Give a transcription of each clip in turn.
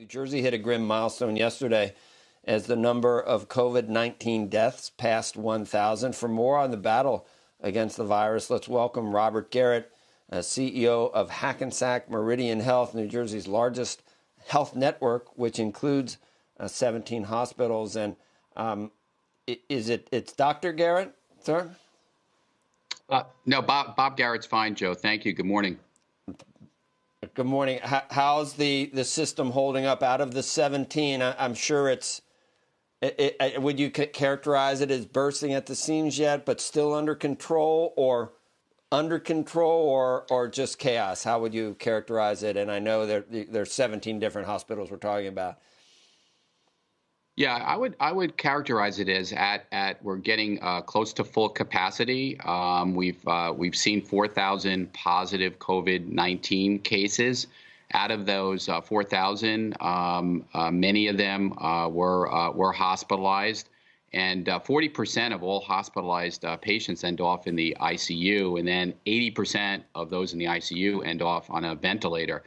New Jersey hit a grim milestone yesterday as the number of COVID-19 deaths passed 1,000. For more on the battle against the virus, let's welcome Robert Garrett, CEO of Hackensack Meridian Health, New Jersey's largest health network, which includes 17 hospitals. And it's Dr. Garrett, sir? No, Bob Garrett's fine, Joe. Thank you. Good morning. Good morning. How's the system holding up out of the 17? I'm sure would you characterize it as bursting at the seams yet, but still under control, or just chaos? How would you characterize it? And I know there's 17 different hospitals we're talking about. Yeah, I would characterize it as we're getting close to full capacity. We've seen 4,000 positive COVID-19 cases. Out of those 4,000, many of them were hospitalized, and 40% of all hospitalized patients end off in the ICU, and then 80% of those in the ICU end off on a ventilator.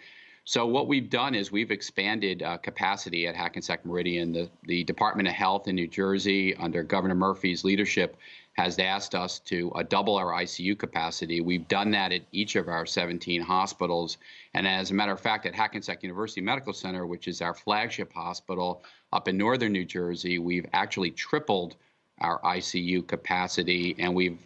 So what we've done is we've expanded capacity at Hackensack Meridian. The Department of Health in New Jersey, under Governor Murphy's leadership, has asked us to double our ICU capacity. We've done that at each of our 17 hospitals. And as a matter of fact, at Hackensack University Medical Center, which is our flagship hospital up in northern New Jersey, we've actually tripled our ICU capacity, and we've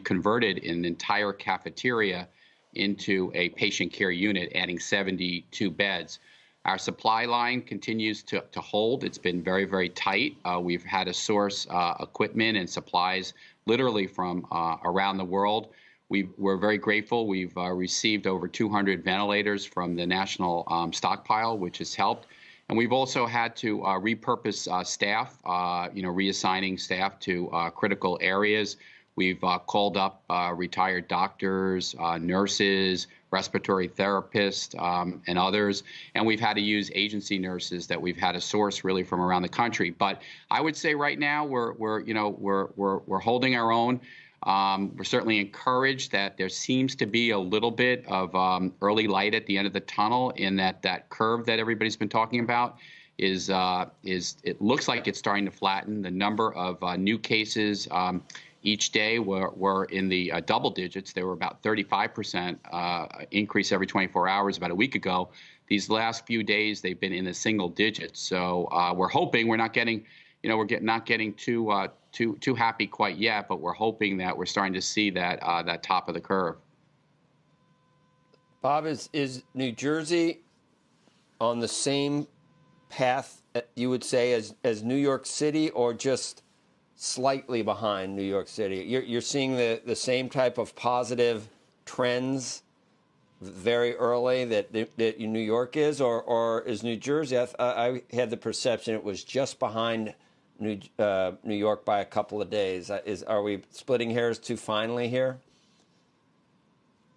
converted an entire cafeteria into a patient care unit, adding 72 beds. Our supply line continues to hold. It's been very, very tight. We've had to source equipment and supplies literally from around the world. We're very grateful. We've received over 200 ventilators from the national stockpile, which has helped. And we've also had to repurpose staff, reassigning staff to critical areas. We've called up retired doctors, nurses, respiratory therapists, and others, and we've had to use agency nurses that we've had to source really from around the country. But I would say right now we're holding our own. We're certainly encouraged that there seems to be a little bit of early light at the end of the tunnel, in that curve that everybody's been talking about is it looks like it's starting to flatten. The number of new cases each day were in the double digits. They were about 35% increase every 24 hours about a week ago. These last few days, they've been in the single digits. So we're hoping we're not getting, not getting too happy quite yet, but we're hoping that we're starting to see that top of the curve. Bob, is New Jersey on the same path, you would say, as New York City, or just slightly behind New York City? You're seeing the same type of positive trends very early that New York is, or is New Jersey? I had the perception it was just behind New York by a couple of days. Are we splitting hairs too finely here?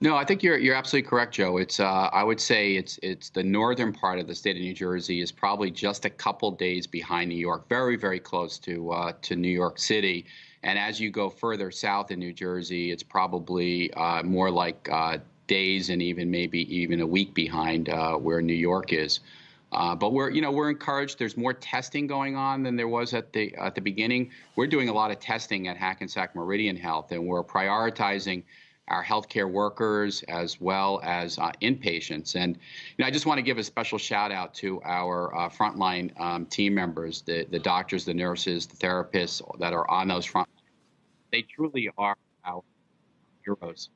No, I think you're absolutely correct, Joe. It's I would say it's the northern part of the state of New Jersey is probably just a couple days behind New York, very, very close to New York City. And as you go further south in New Jersey, it's probably more like days and maybe even a week behind where New York is. But we're encouraged. There's more testing going on than there was at the beginning. We're doing a lot of testing at Hackensack Meridian Health, and we're prioritizing our healthcare workers as well as inpatients. And I just want to give a special shout out to our frontline team members, the doctors, the nurses, the therapists that are on those front lines. They truly are our heroes.